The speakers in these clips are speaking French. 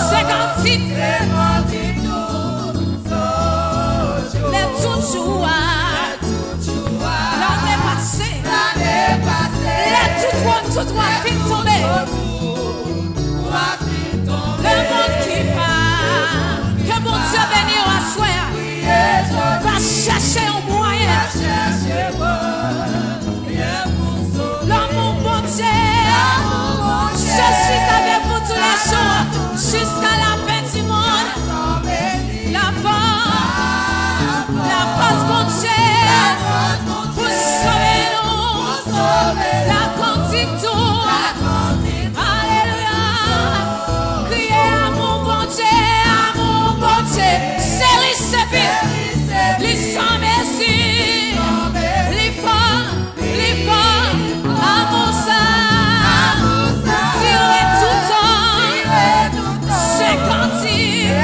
C'est quand toujours l'année passée, tout droit fit tomber. Le monde qui part, que mon Dieu béni à soi, va chercher un moyen. L'amour bon Dieu, je suis avec vous tous les jours jusqu'à la fin du monde. La force bon Dieu pour sauver nous, la cantique tout. Alléluia. Criez amour bon Dieu, c'est lui c'est lui sans merci, lui fort, amour ça, tirez tout temps, c'est cantique.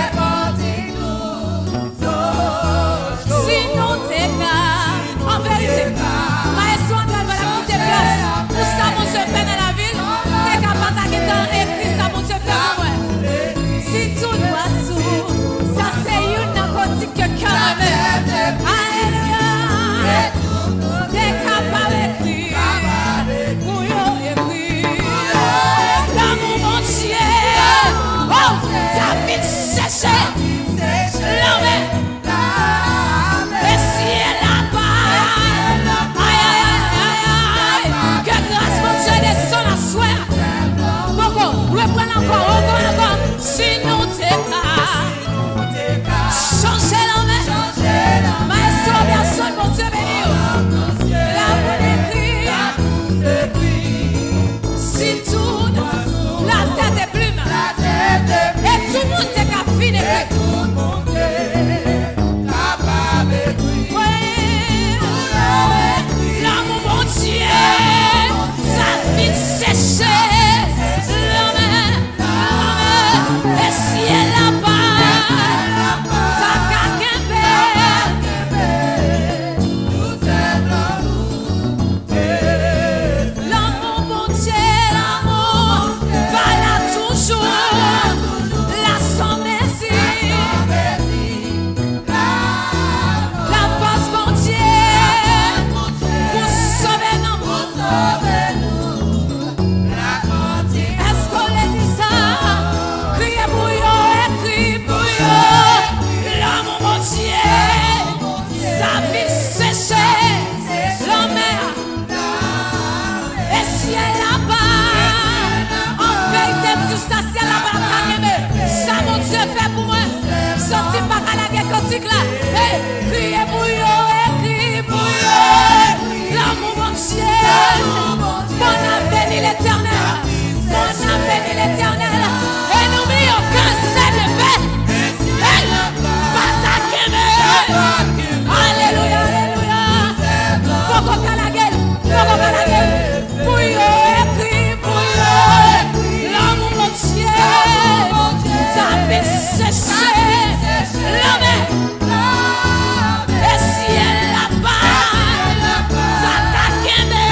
Si nous t'écarts, en vérité, maestro André va la quitter place. Pour ça, mon Dieu fait dans la ville, t'es capable d'attaquer dans écrit, ça, mon Dieu fait pour moi. Si tout doit sous, ça c'est une narcotique que quand même. Alléluia. T'es capable d'écrire, pour écrire. L'amour mon Dieu, oh, ta vie séchée, l'homme. Et si elle a pas, aïe, que grâce mon Dieu descend à soi. Pourquoi? Reprends encore, si nous t'écarts, changez l'homme, maestro, personne, mon Dieu béni, la bonne écrit, si tout, la tête est plume, et tout le monde est qu'à finir. L'amour mon Dieu, sa vie séchée, l'homme, et si elle a pas, ça l'amour mon Dieu, l'amour, va là toujours, la sans merci, la force mon Dieu, pour sauver nous. Est-ce qu'on l'a dit ça? Criez pour yo, écrit pour yo. L'amour mon Dieu, sa vie séchée, l'homme. Et si elle a pas, en vérité, tout ça, si elle a pas la ça mon Dieu fait pour moi. Sorti par à la guerre cantique là. Criez pour yo, écrit pour yo. L'amour mon Dieu, mon âme bénit l'éternel. Mon âme bénit l'éternel. Et n'oublie aucun seul fait. Alléluia, alléluia. Pourquoi qu'à la gueule, pour yo, écrit pour yo. L'amour mon Dieu, ça fait sécher l'homme. Et si elle l'a pas, ça t'a quémé.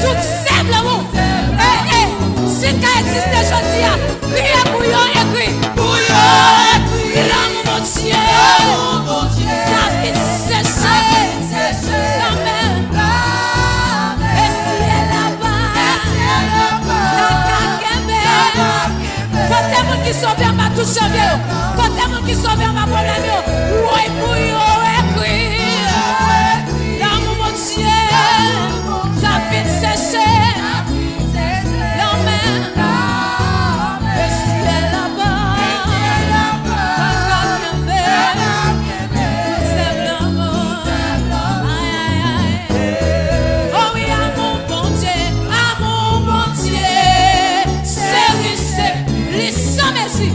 Tout c'est l'amour. Si qu'elle existe aujourd'hui, priez pour yo, écrit pour yo. L'amour mon Dieu, ça fait sécher l'homme. Et si elle l'a pas, ça t'a quémé. Côté monde qui sauve ma touche vieux, côté monde qui sauve ma problème, oui pour yo, écrit. L'amour mon Dieu, ça fait sécher. Merci.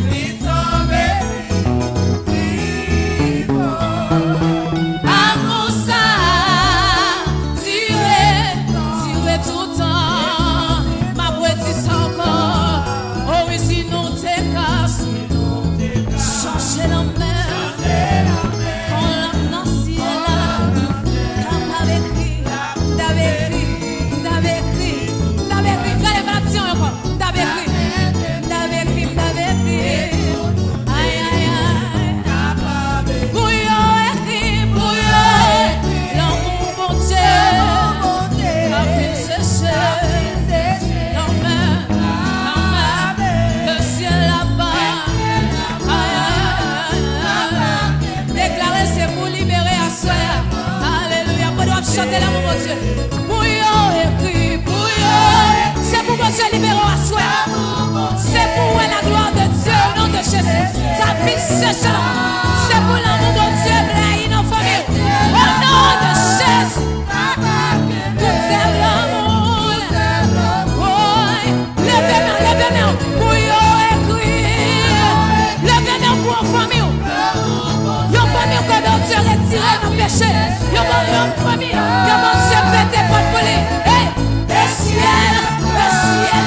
péché. Yo mon premier, yo mon Dieu pété pour lui. Hey, le ciel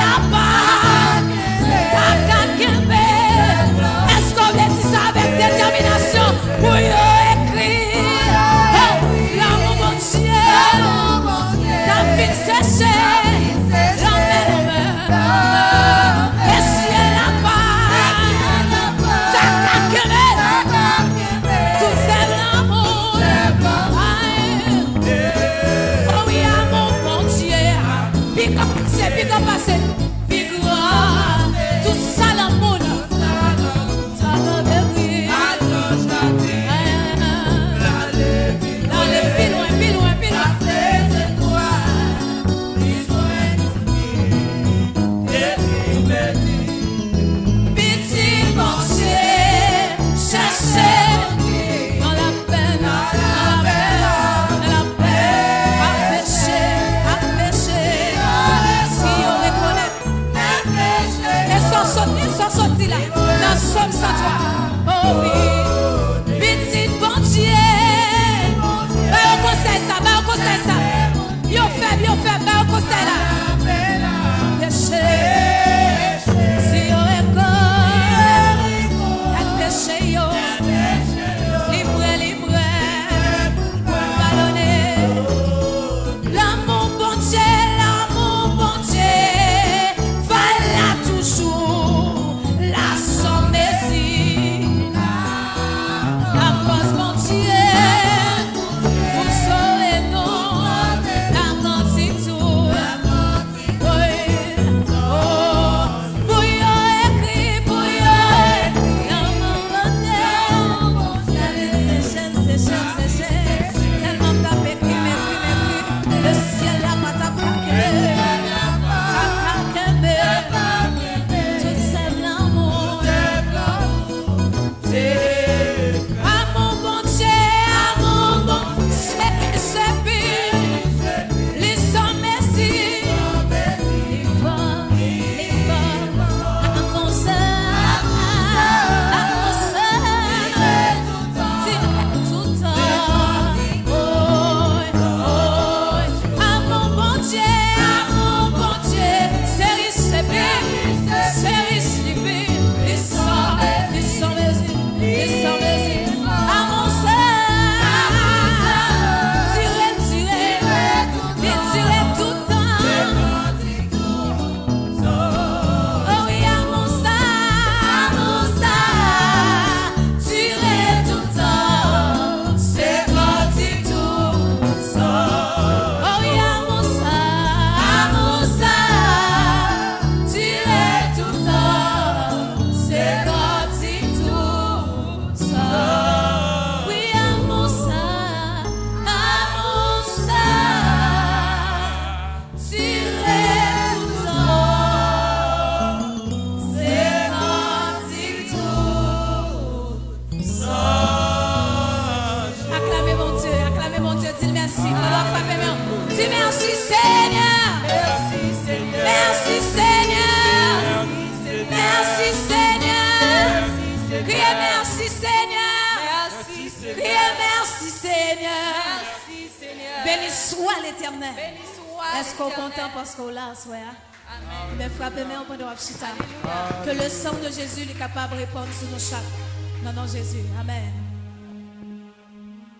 a pas. Ta kakembe. Est-ce qu'on veut dire ça avec détermination pour y écrire? Oh, l'amour mon Dieu, ta vie séchée. Béni soit l'Éternel. Est-ce qu'on est content parce qu'on l'a, soya? Mais frappez-moi pendant que le sang de Jésus est capable de répondre sur nos chaque. Non, non, Jésus. Amen.